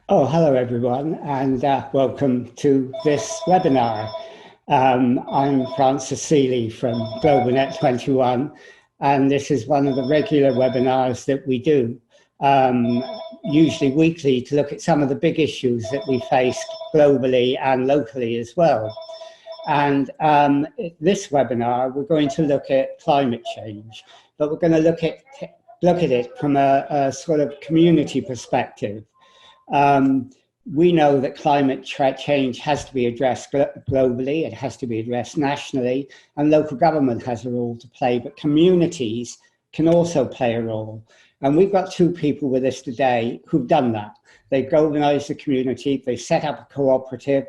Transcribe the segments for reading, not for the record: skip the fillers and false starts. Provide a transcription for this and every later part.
Oh, hello everyone, and welcome to this webinar. I'm Francis Seeley from GlobalNet 21, and this is one of the regular webinars that we do, usually weekly, to look at some of the big issues that we face globally and locally as well. And this webinar, we're going to look at climate change, but we're going to look at it from a sort of community perspective. We know that climate change has to be addressed globally, it has to be addressed nationally, and local government has a role to play, but communities can also play a role. And we've got two people with us today who've done that. They've galvanized the community, they set up a cooperative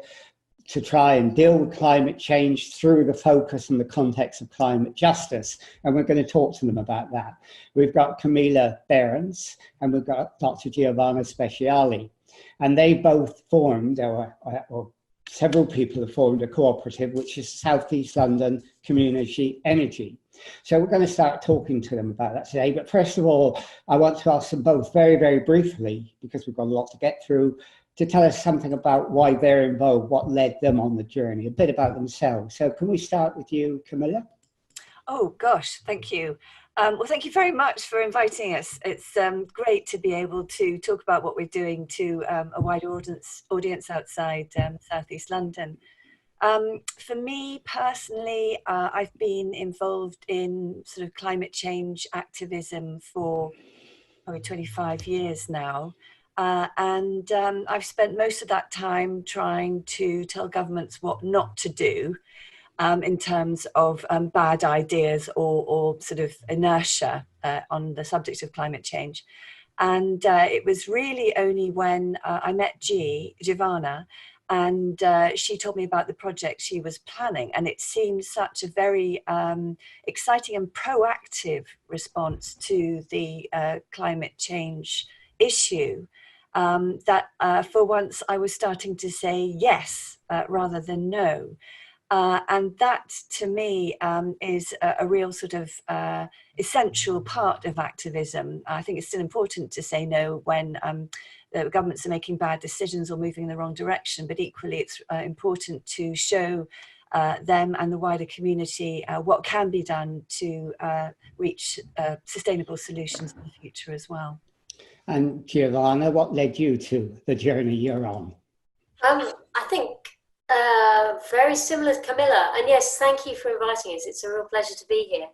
to try and deal with climate change through the focus and the context of climate justice. And we're going to talk to them about that. We've got Camila Berens and we've got Dr. Giovanna Speciale. And they both formed, or several people have formed a cooperative, which is South East London Community Energy. So we're going to start talking to them about that today. But first of all, I want to ask them both very, very briefly, because we've got a lot to get through, to tell us something about why they're involved, what led them on the journey, a bit about themselves. So can we start with you, Camilla? Oh, gosh, thank you. Well, thank you very much for inviting us. It's great to be able to talk about what we're doing to a wider audience outside South East London. For me personally, I've been involved in sort of climate change activism for probably 25 years now. And I've spent most of that time trying to tell governments what not to do in terms of bad ideas or sort of inertia on the subject of climate change. And it was really only when I met Giovanna, and she told me about the project she was planning, and it seemed such a very exciting and proactive response to the climate change issue. That for once I was starting to say yes rather than no. And that to me is a real sort of essential part of activism. I think it's still important to say no when the governments are making bad decisions or moving in the wrong direction, but equally it's important to show them and the wider community what can be done to reach sustainable solutions in the future as well. And Giovanna, what led you to the journey you're on? I think very similar to Camilla, and yes, thank you for inviting us. It's a real pleasure to be here.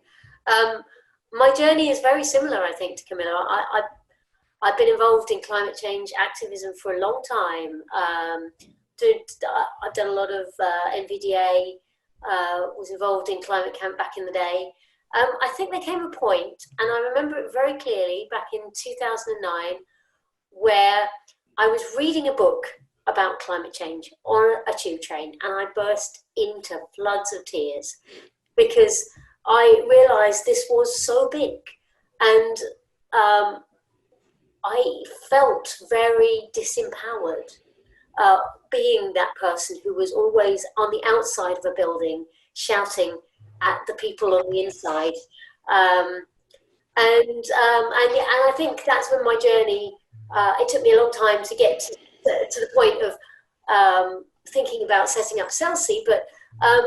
My journey is very similar, I think, to Camilla. I've been involved in climate change activism for a long time. I've done a lot of NVDA, was involved in Climate Camp back in the day. I think there came a point, and I remember it very clearly, back in 2009, where I was reading a book about climate change on a tube train, and I burst into floods of tears because I realized this was so big, and I felt very disempowered being that person who was always on the outside of a building shouting at the people on the inside, and I think that's when my journey. It took me a long time to get to the point of thinking about setting up SELCE, but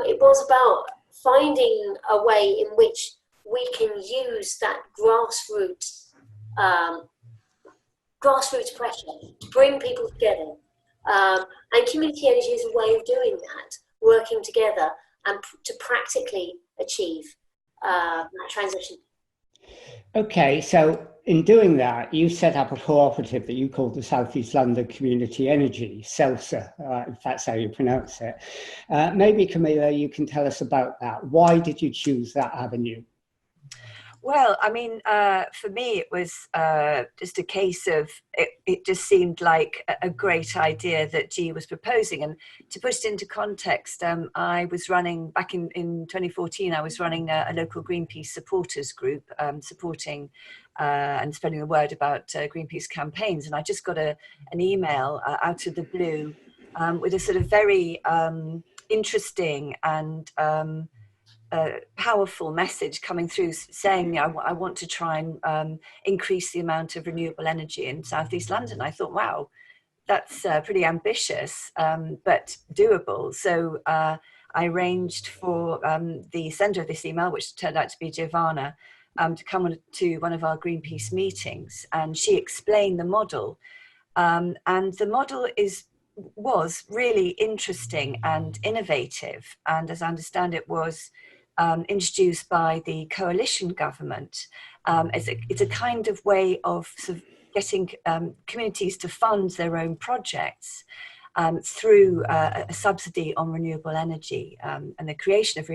it was about finding a way in which we can use that grassroots pressure to bring people together. And community energy is a way of doing that, working together and to practically achieve that transition. Okay, so in doing that, you set up a cooperative that you called the South East London Community Energy, SELCE, if that's how you pronounce it. Maybe, Camila, you can tell us about that. Why did you choose that avenue? Well, I mean, for me, it was just a case of, it just seemed like a great idea that G was proposing. And to put it into context, I was running, back in 2014, I was running a local Greenpeace supporters group, supporting and spreading the word about Greenpeace campaigns. And I just got an email out of the blue with a sort of very interesting and powerful message coming through saying, I want to try and increase the amount of renewable energy in South East London. I thought, wow, that's pretty ambitious, but doable. So I arranged for the sender of this email, which turned out to be Giovanna, to come on to one of our Greenpeace meetings, and she explained the model. And the model was really interesting and innovative, and as I understand it, was introduced by the coalition government. It's a kind of way of sort of getting communities to fund their own projects through a subsidy on renewable energy and the creation of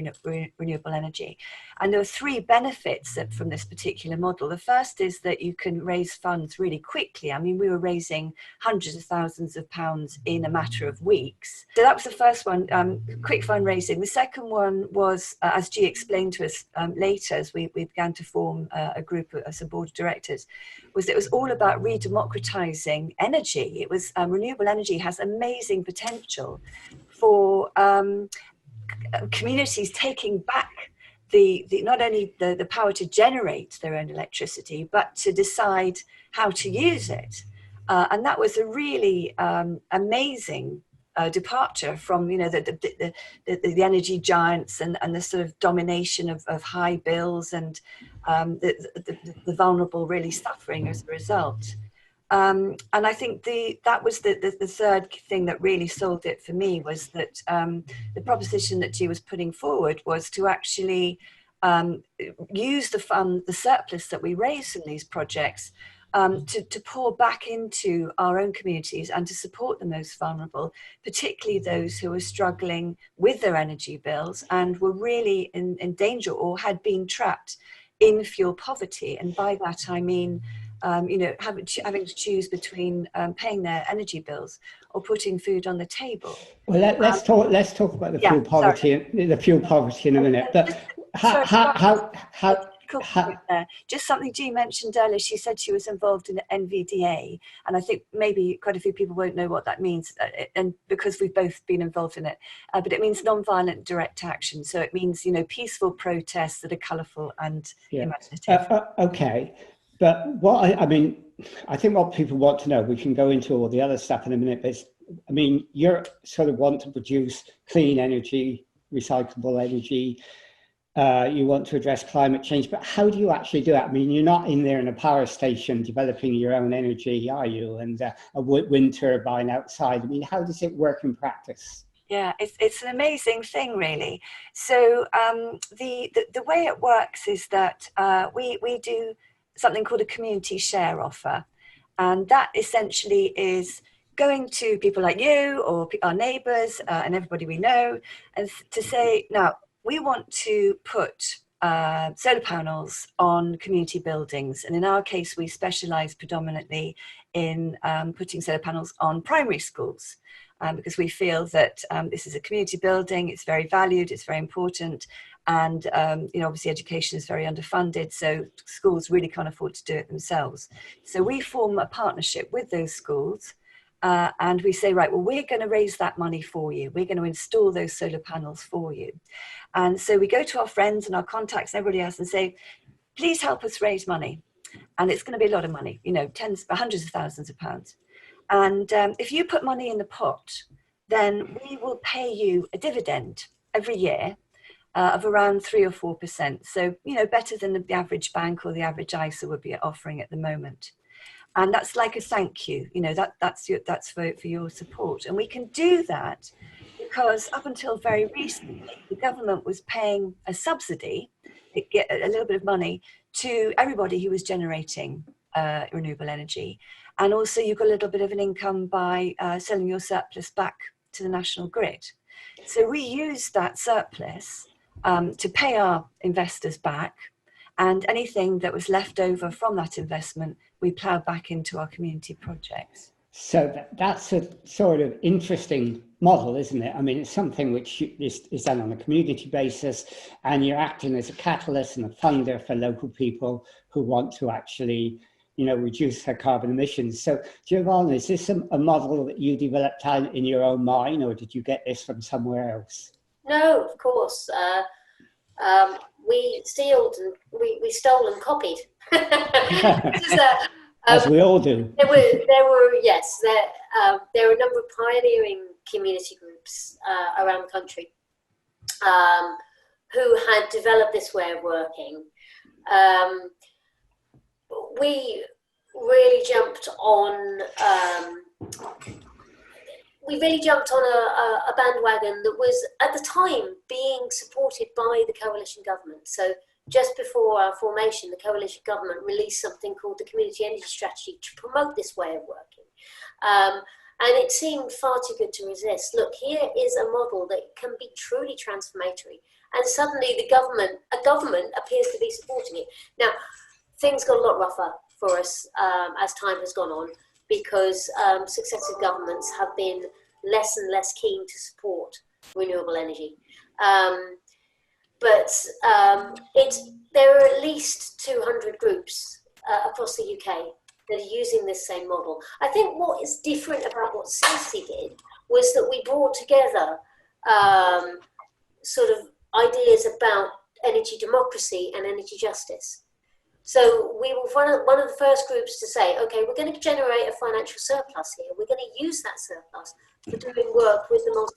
renewable energy. And there are three benefits from this particular model. The first is that you can raise funds really quickly. I mean, we were raising hundreds of thousands of pounds in a matter of weeks. So that was the first one, quick fundraising. The second one was, as G explained to us later, as we began to form a group as a board of directors, was it was all about re-democratizing energy. It was renewable energy has amazing potential for communities taking back the not only the power to generate their own electricity, but to decide how to use it. And that was a really amazing departure from, you know, the energy giants and the sort of domination of high bills and the vulnerable really suffering as a result. And I think that was the third thing that really sold it for me, was that the proposition that she was putting forward was to actually use the surplus that we raised from these projects to pour back into our own communities and to support the most vulnerable, particularly those who were struggling with their energy bills and were really in danger or had been trapped in fuel poverty. And by that I mean, you know, having to choose between paying their energy bills or putting food on the table. Well, let's talk about the fuel poverty, the fuel poverty in a minute. But just something G mentioned earlier. She said she was involved in the NVDA, and I think maybe quite a few people won't know what that means, and because we've both been involved in it. But it means non-violent direct action. So it means, you know, peaceful protests that are colourful and imaginative. Okay. But I mean, I think what people want to know, we can go into all the other stuff in a minute, but I mean, you sort of want to produce clean energy, recyclable energy, you want to address climate change, but how do you actually do it? I mean, you're not in there in a power station developing your own energy, are you? And a wind turbine outside. I mean, how does it work in practice? Yeah, it's an amazing thing, really. So the way it works is that we do something called a community share offer. And that essentially is going to people like you or our neighbours and everybody we know, and to say, now, we want to put solar panels on community buildings. And in our case, we specialise predominantly in putting solar panels on primary schools. Because we feel that this is a community building, it's very valued, it's very important, and you know, obviously education is very underfunded, so schools really can't afford to do it themselves. So we form a partnership with those schools, and we say, right, well, we're going to raise that money for you. We're going to install those solar panels for you. And so we go to our friends and our contacts and everybody else and say, please help us raise money. And it's going to be a lot of money, you know, hundreds of thousands of pounds. And if you put money in the pot, then we will pay you a dividend every year of around 3 or 4%. So, you know, better than the average bank or the average ISA would be offering at the moment. And that's like a thank you, you know, that's for your support. And we can do that because up until very recently, the government was paying a subsidy, a little bit of money, to everybody who was generating renewable energy. And also you got a little bit of an income by selling your surplus back to the national grid. So we used that surplus to pay our investors back, and anything that was left over from that investment, we ploughed back into our community projects. So that's a sort of interesting model, isn't it? I mean, it's something which is done on a community basis, and you're acting as a catalyst and a funder for local people who want to actually, you know, reduce their carbon emissions. So, Giovanna, is this a model that you developed in your own mind, or did you get this from somewhere else? No, of course. We stole and copied. as we all do. There were yes, there were a number of pioneering community groups around the country who had developed this way of working. We really jumped on. We really jumped on a bandwagon that was at the time being supported by the coalition government. So just before our formation, the coalition government released something called the Community Energy Strategy to promote this way of working. And it seemed far too good to resist. Look, here is a model that can be truly transformatory. And suddenly a government appears to be supporting it. Now, things got a lot rougher for us as time has gone on, because successive governments have been less and less keen to support renewable energy. But there are at least 200 groups across the UK that are using this same model. I think what is different about what SELCE did was that we brought together sort of ideas about energy democracy and energy justice. So we were one of the first groups to say, okay, we're going to generate a financial surplus here. We're going to use that surplus for doing work with the most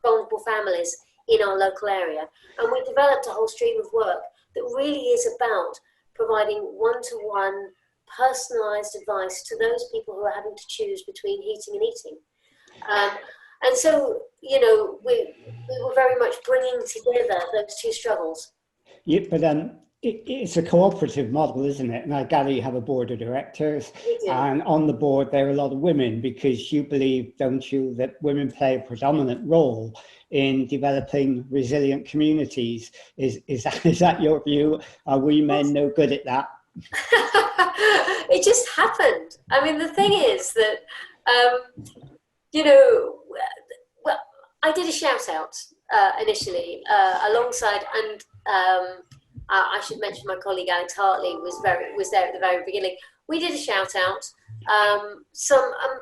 vulnerable families in our local area. And we developed a whole stream of work that really is about providing one-to-one personalised advice to those people who are having to choose between heating and eating. And so, you know, we were very much bringing together those two struggles. Yeah, but it's a cooperative model, isn't it? And I gather you have a board of directors, and on the board there are a lot of women, because you believe, don't you, that women play a predominant role in developing resilient communities. Is that your view? Are we men no good at that? It just happened. I mean, the thing is that, you know, well, I did a shout out initially alongside, and I should mention my colleague Alex Hartley was there at the very beginning. We did a shout out.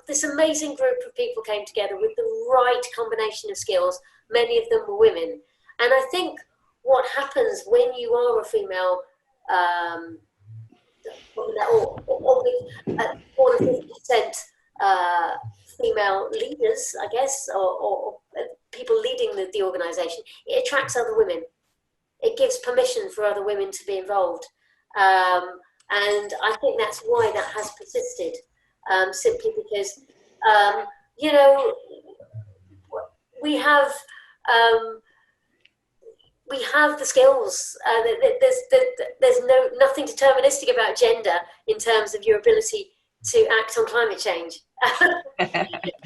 This amazing group of people came together with the right combination of skills. Many of them were women, and I think what happens when you are a female, more than 50% female leaders, I guess, or people leading the organisation, it attracts other women. It gives permission for other women to be involved. And I think that's why that has persisted, simply because, you know, we have the skills. There's nothing deterministic about gender in terms of your ability to act on climate change.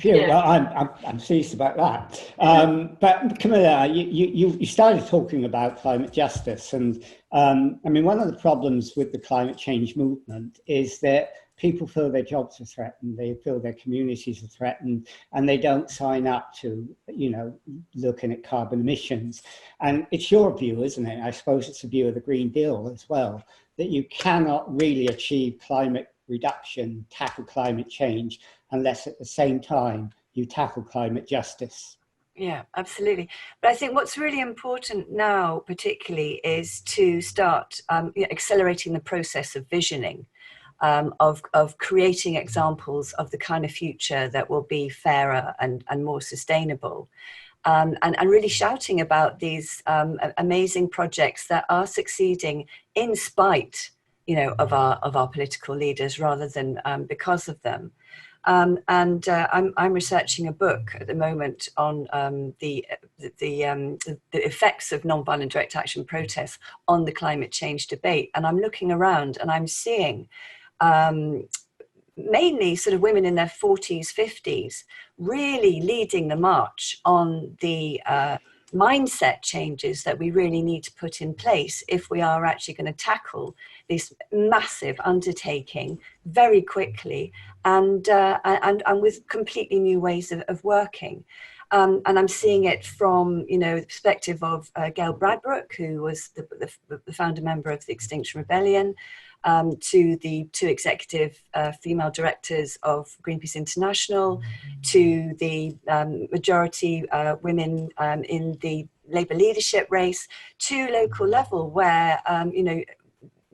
Yeah, well, I'm pleased about that. But Camila, you started talking about climate justice, and I mean, one of the problems with the climate change movement is that people feel their jobs are threatened, they feel their communities are threatened, and they don't sign up to, you know, looking at carbon emissions. And it's your view, isn't it? I suppose it's a view of the Green Deal as well, that you cannot really achieve climate reduction, tackle climate change, unless at the same time you tackle climate justice. Yeah, absolutely. But I think what's really important now, particularly, is to start accelerating the process of visioning, of creating examples of the kind of future that will be fairer and more sustainable. And really shouting about these amazing projects that are succeeding in spite, you know, of our political leaders, rather than because of them. I'm researching a book at the moment on the effects of nonviolent direct action protests on the climate change debate, and I'm looking around and I'm seeing mainly sort of women in their 40s, 50s, really leading the march on the mindset changes that we really need to put in place if we are actually going to tackle this massive undertaking very quickly and with completely new ways of working. And I'm seeing it from, you know, the perspective of Gail Bradbrook, who was the founder member of the Extinction Rebellion, to the two executive female directors of Greenpeace International, to the majority women in the Labour leadership race, to local level, where you know,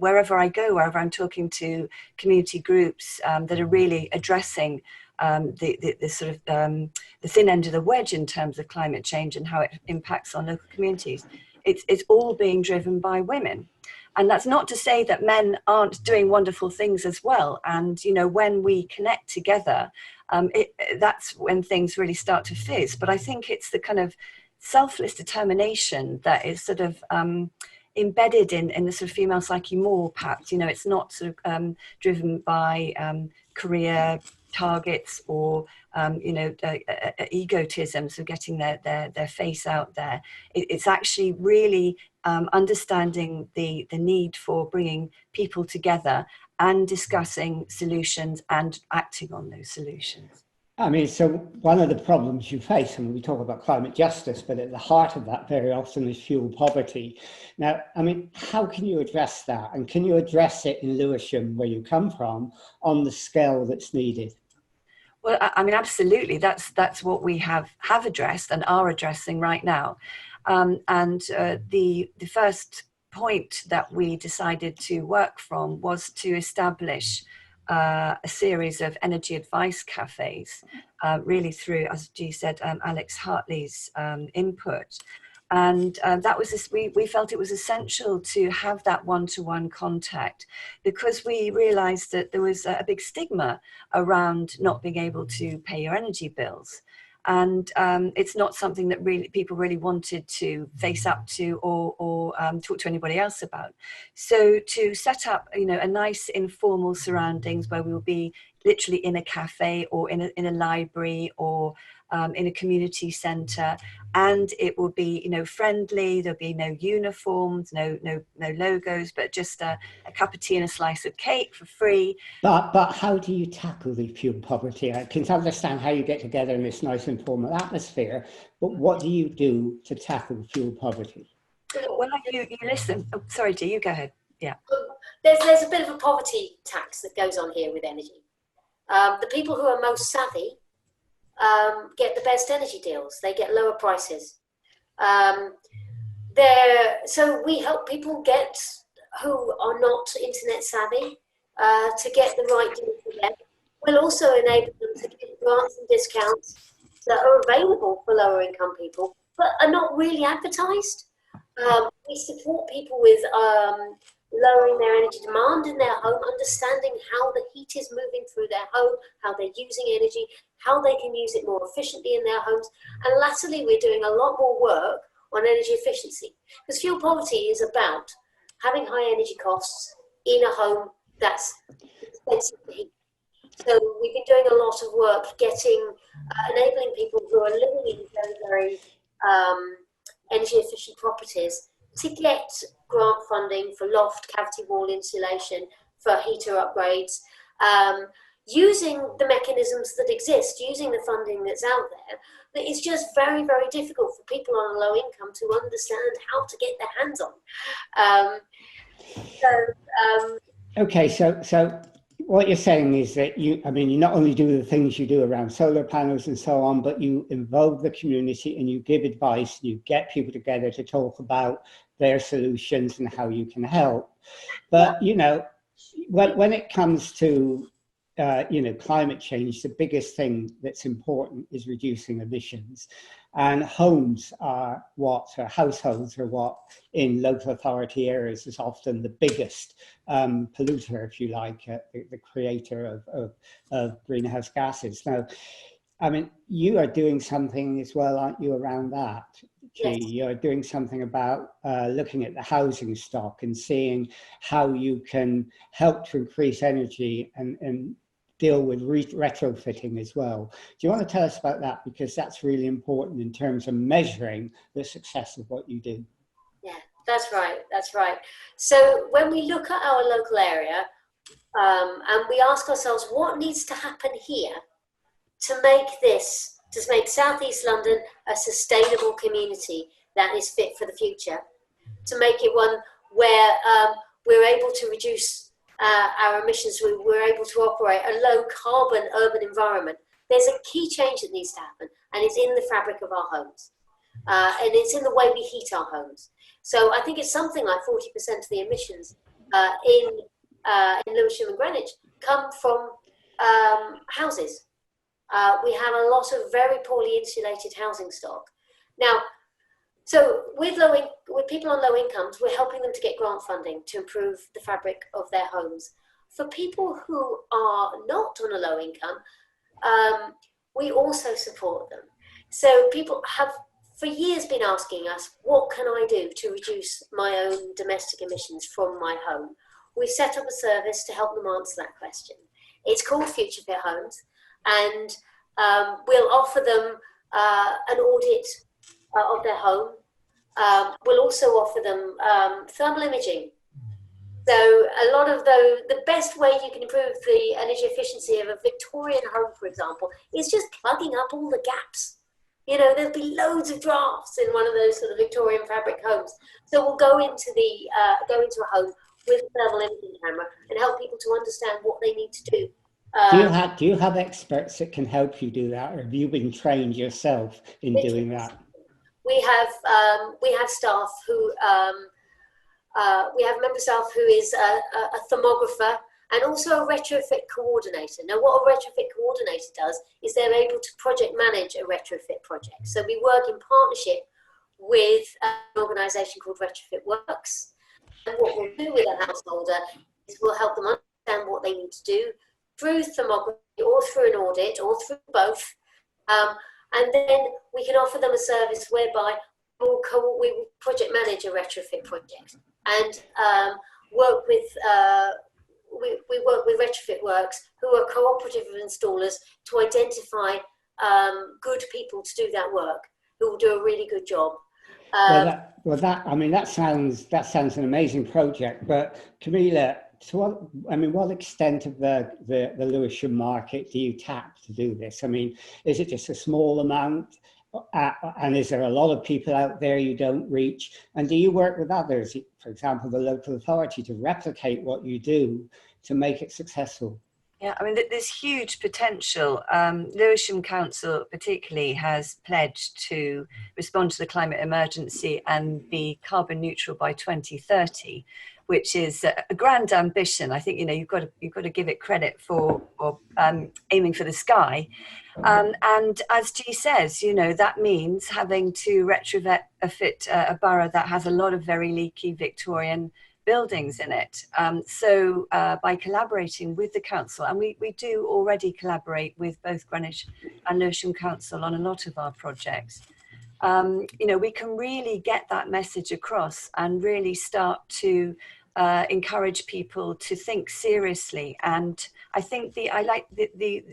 wherever I go, wherever I'm talking to community groups that are really addressing the sort of the thin end of the wedge in terms of climate change and how it impacts on local communities, it's all being driven by women. And that's not to say that men aren't doing wonderful things as well. And, you know, when we connect together, that's when things really start to fizz. But I think it's the kind of selfless determination that is sort of embedded in the sort of female psyche more, perhaps. You know, it's not sort of driven by career targets or egotism, so getting their face out there. It's actually really understanding the need for bringing people together and discussing solutions and acting on those solutions. I mean, so one of the problems you face, and we talk about climate justice, but at the heart of that very often is fuel poverty. Now, I mean, how can you address that? And can you address it in Lewisham, where you come from, on the scale that's needed? Well, I mean, absolutely. That's what we have addressed and are addressing right now. The first point that we decided to work from was to establish a series of energy advice cafes, really through, as you said, Alex Hartley's input. And that was we felt it was essential to have that one-to-one contact, because we realized that there was a big stigma around not being able to pay your energy bills. And it's not something that really people really wanted to face up to or talk to anybody else about. So to set up, you know, a nice informal surroundings where we will be literally in a cafe or in a library or in a community centre, and it will be, you know, friendly. There'll be no uniforms, no logos, but just a cup of tea and a slice of cake for free. But how do you tackle the fuel poverty? I can understand how you get together in this nice informal atmosphere, but what do you do to tackle fuel poverty? Well, you listen. Oh, sorry, Dee, you go ahead. Yeah. There's a bit of a poverty tax that goes on here with energy. The people who are most savvy get the best energy deals. They get lower prices. So we help people who are not internet savvy to get the right deal for them. We'll also enable them to get grants and discounts that are available for lower income people, but are not really advertised. We support people with lowering their energy demand in their home, understanding how the heat is moving through their home, how they're using energy, how they can use it more efficiently in their homes. And latterly, we're doing a lot more work on energy efficiency, because fuel poverty is about having high energy costs in a home that's expensive to heat. So we've been doing a lot of work enabling people who are living in very, very energy efficient properties to get grant funding for loft cavity wall insulation, for heater upgrades, using the mechanisms that exist, using the funding that's out there. But it's just very, very difficult for people on a low income to understand how to get their hands on. Okay, so what you're saying is that you not only do the things you do around solar panels and so on, but you involve the community and you give advice, you get people together to talk about their solutions and how you can help. But, you know, when it comes to, climate change, the biggest thing that's important is reducing emissions. And households are what in local authority areas is often the biggest polluter, if you like, the creator of greenhouse gases. Now, I mean, you are doing something as well, aren't you, around that? Yes. You're doing something about looking at the housing stock and seeing how you can help to increase energy and deal with retrofitting as well. Do you want to tell us about that? Because that's really important in terms of measuring the success of what you do. Yeah, that's right. That's right. So when we look at our local area and we ask ourselves what needs to happen here to make South East London a sustainable community that is fit for the future, to make it one where we're able to reduce our emissions, we're able to operate a low carbon urban environment. There's a key change that needs to happen, and it's in the fabric of our homes. And it's in the way we heat our homes. So I think it's something like 40% of the emissions in Lewisham and Greenwich come from houses. We have a lot of very poorly insulated housing stock. Now, so with people on low incomes, we're helping them to get grant funding to improve the fabric of their homes. For people who are not on a low income, we also support them. So people have for years been asking us, what can I do to reduce my own domestic emissions from my home? We've set up a service to help them answer that question. It's called Future Fit Homes, and we'll offer them an audit of their home. We'll also offer them thermal imaging. So a lot of the best way you can improve the energy efficiency of a Victorian home, for example, is just plugging up all the gaps. You know, there'll be loads of drafts in one of those sort of Victorian fabric homes. So we'll go into a home with a thermal imaging camera and help people to understand what they need to do. Do you have experts that can help you do that, or have you been trained yourself in doing that? We have staff who we have member staff who is a thermographer and also a retrofit coordinator. Now, what a retrofit coordinator does is they're able to project manage a retrofit project. So we work in partnership with an organisation called Retrofit Works. And what we'll do with a householder is we'll help them understand what they need to do through thermography or through an audit or through both. And then we can offer them a service whereby we will project manage a retrofit project and work with we work with Retrofit Works, who are cooperative installers, to identify good people to do that work, who will do a really good job. That sounds an amazing project. But Camila, what extent of the Lewisham market do you tap to do this? I mean, is it just a small amount? And is there a lot of people out there you don't reach? And do you work with others, for example, the local authority, to replicate what you do to make it successful? Yeah, I mean, there's huge potential. Lewisham Council particularly has pledged to respond to the climate emergency and be carbon neutral by 2030, which is a grand ambition. I think, you know, you've got to give it credit for aiming for the sky. And as G says, you know, that means having to retrofit a borough that has a lot of very leaky Victorian buildings in it. So by collaborating with the council, and we do already collaborate with both Greenwich and Lewisham Council on a lot of our projects, you know, we can really get that message across and really start to encourage people to think seriously. And I think I like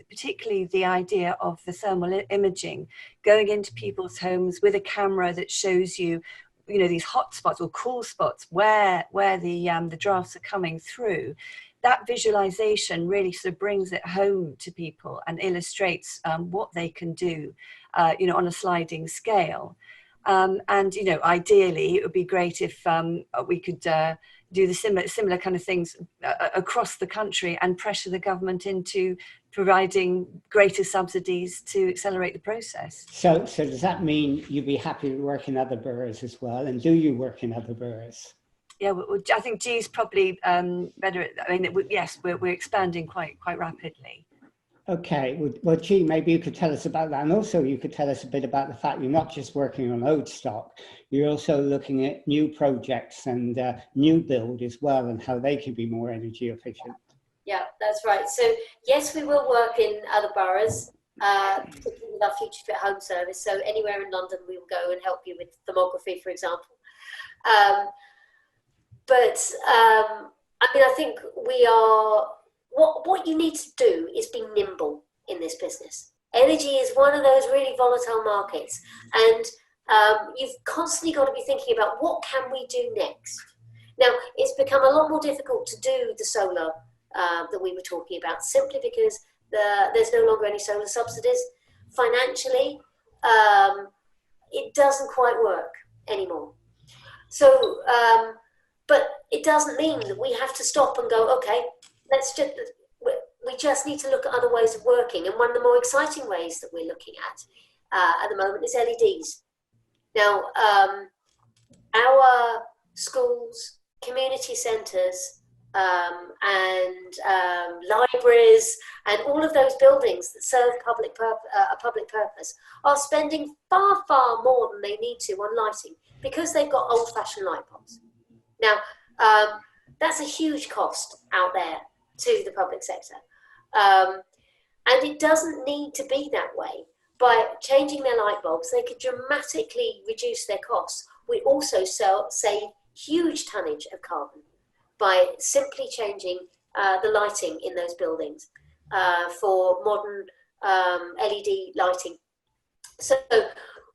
particularly the idea of the thermal imaging, going into people's homes with a camera that shows you, you know, these hot spots or cool spots where the drafts are coming through. That visualization really sort of brings it home to people and illustrates what they can do, you know, on a sliding scale. And, you know, ideally it would be great if we could do the similar kind of things across the country and pressure the government into providing greater subsidies to accelerate the process. So does that mean you'd be happy to work in other boroughs as well? And do you work in other boroughs? Yeah, I think G's probably better. I mean, yes, we're expanding quite rapidly. Okay, well, G, maybe you could tell us about that. And also you could tell us a bit about the fact you're not just working on old stock, you're also looking at new projects and new build as well, and how they can be more energy efficient. Yeah, that's right. So yes, we will work in other boroughs, particularly with our Future Fit Home service. So anywhere in London, we will go and help you with thermography, for example. I think we are, what you need to do is be nimble in this business. Energy is one of those really volatile markets, and you've constantly got to be thinking about what can we do next. Now, it's become a lot more difficult to do the solar that we were talking about, simply because there's no longer any solar subsidies. Financially, it doesn't quite work anymore. So, but it doesn't mean that we have to stop and go, okay, we just need to look at other ways of working. And one of the more exciting ways that we're looking at the moment is LEDs. Now, our schools, community centres, libraries, and all of those buildings that serve a public purpose are spending far, far more than they need to on lighting because they've got old-fashioned light bulbs. Now, that's a huge cost out there to the public sector. And it doesn't need to be that way. By changing their light bulbs, they could dramatically reduce their costs. We also save huge tonnage of carbon by simply changing the lighting in those buildings for modern LED lighting. So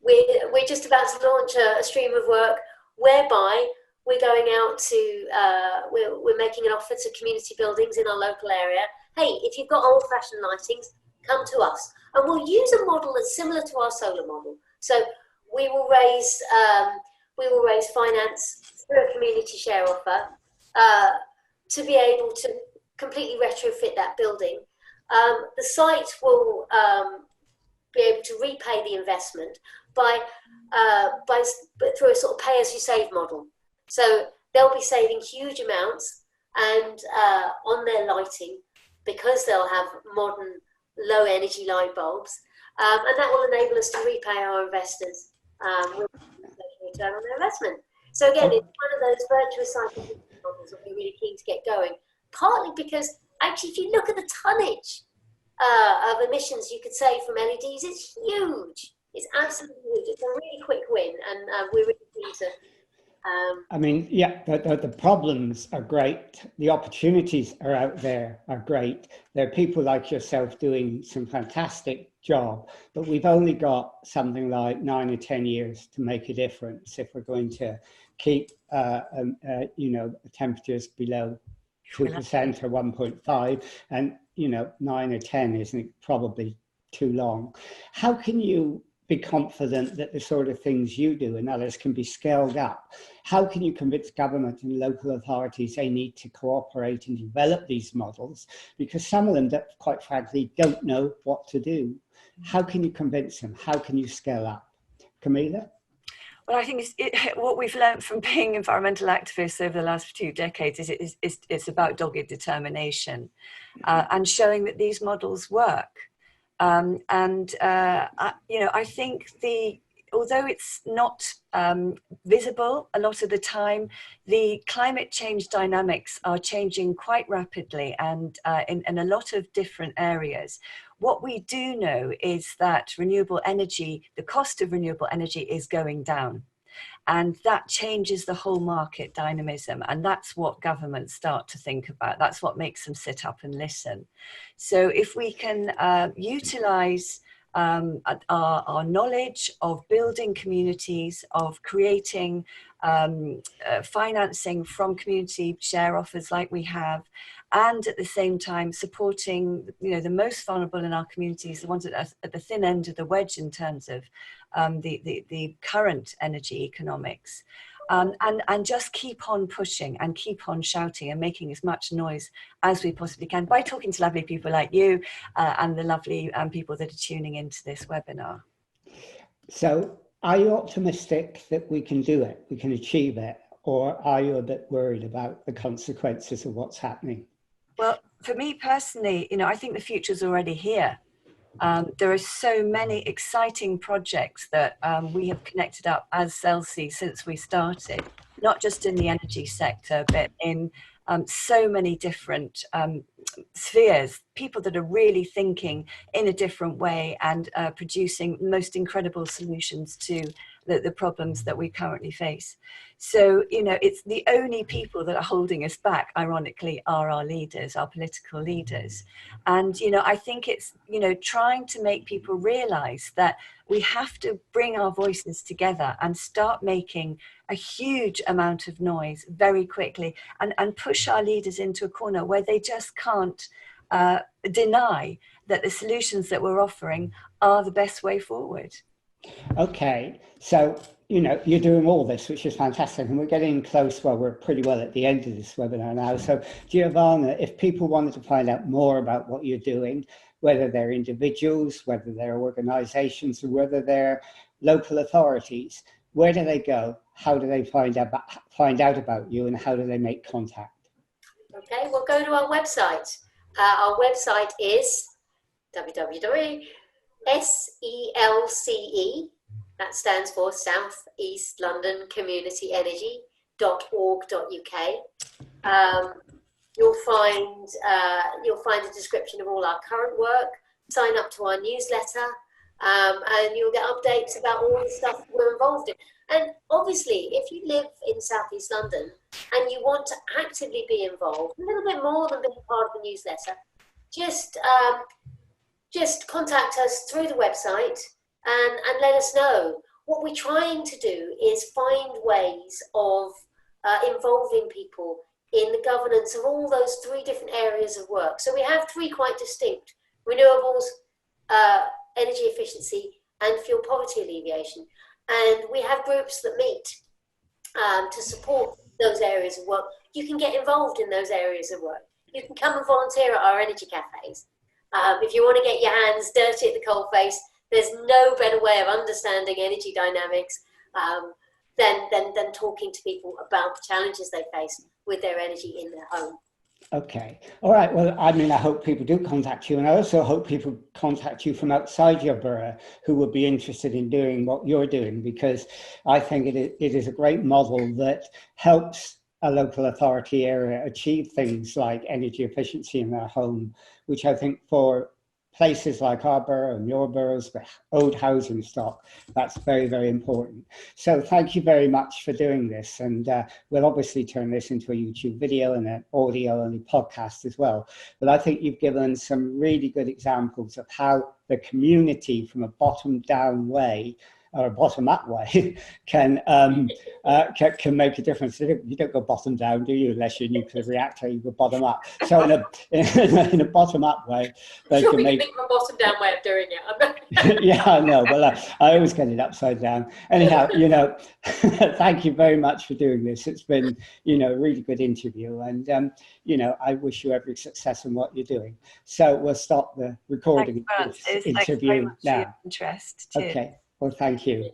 we're just about to launch a stream of work whereby we're going out to, we're making an offer to community buildings in our local area. Hey, if you've got old-fashioned lightings, come to us. And we'll use a model that's similar to our solar model. So we will raise finance through a community share offer to be able to completely retrofit that building. The site will be able to repay the investment through a sort of pay-as-you-save model. So they'll be saving huge amounts and on their lighting because they'll have modern low-energy light bulbs, and that will enable us to repay our investors with a return on their investment. So again, it's one of those virtuous cycle models that we're really keen to get going. Partly because actually, if you look at the tonnage of emissions you could save from LEDs, it's huge. It's absolutely huge. It's a really quick win, and we're really keen to. I mean, yeah, the problems are great. The opportunities are out there are great. There are people like yourself doing some fantastic job, but we've only got something like 9 or 10 years to make a difference if we're going to keep, temperatures below 2% or 1.5, and 9 or 10 isn't probably too long. How can you be confident that the sort of things you do and others can be scaled up? How can you convince government and local authorities they need to cooperate and develop these models? Because some of them, quite frankly, don't know what to do. How can you convince them? How can you scale up? Camila? Well, I think what we've learned from being environmental activists over the last 2 decades is it's about dogged determination and showing that these models work. I think although it's not visible a lot of the time, the climate change dynamics are changing quite rapidly and in a lot of different areas. What we do know is that renewable energy, the cost of renewable energy is going down. And that changes the whole market dynamism. And that's what governments start to think about. That's what makes them sit up and listen. So if we can utilize our knowledge of building communities, of creating financing from community share offers like we have, and at the same time supporting the most vulnerable in our communities, the ones that are at the thin end of the wedge in terms of the current energy economics, and just keep on pushing and keep on shouting and making as much noise as we possibly can by talking to lovely people like you and the lovely people that are tuning into this webinar. So are you optimistic that we can do it, we can achieve it, or are you a bit worried about the consequences of what's happening? Well, for me personally, I think the future's already here. There are so many exciting projects that we have connected up as SELCE since we started, not just in the energy sector, but in so many different spheres, people that are really thinking in a different way and producing most incredible solutions to the problems that we currently face. So, it's the only people that are holding us back, ironically, are our leaders, our political leaders. And, I think it's, trying to make people realize that we have to bring our voices together and start making a huge amount of noise very quickly and push our leaders into a corner where they just can't deny that the solutions that we're offering are the best way forward. Okay, so you're doing all this, which is fantastic, and we're getting close. Well, we're pretty well at the end of this webinar now. So Giovanna, if people wanted to find out more about what you're doing, whether they're individuals, whether they're organizations, or whether they're local authorities, where do they go? How do they find out about you, and how do they make contact? well, go to our website. Our website is www.SELCE, that stands for South East London Community Energy.org.uk. You'll find a description of all our current work. Sign up to our newsletter, and you'll get updates about all the stuff we're involved in. And obviously, if you live in South East London and you want to actively be involved, a little bit more than being part of the newsletter, just contact us through the website and let us know. What we're trying to do is find ways of involving people in the governance of all those 3 different areas of work. So we have 3 quite distinct: renewables, energy efficiency, and fuel poverty alleviation. And we have groups that meet to support those areas of work. You can get involved in those areas of work. You can come and volunteer at our energy cafes. If you want to get your hands dirty at the coalface, there's no better way of understanding energy dynamics than talking to people about the challenges they face with their energy in their home. Okay. All right. Well, I mean, I hope people do contact you, and I also hope people contact you from outside your borough who would be interested in doing what you're doing, because I think it is a great model that helps a local authority area achieve things like energy efficiency in their home, which I think for places like our borough and your boroughs with old housing stock, that's very, very important. So thank you very much for doing this. And we'll obviously turn this into a YouTube video and an audio only podcast as well. But I think you've given some really good examples of how the community from a bottom down way or a bottom up way can make a difference. You don't go bottom down, do you? Unless you're a nuclear reactor, you go bottom up. So in a bottom up way, they can make a bottom down way of doing it. Yeah, I know. Well, I always get it upside down. Anyhow, thank you very much for doing this. It's been, a really good interview, and I wish you every success in what you're doing. So we'll stop the recording of this interview now. Interest. Okay. Well, thank you.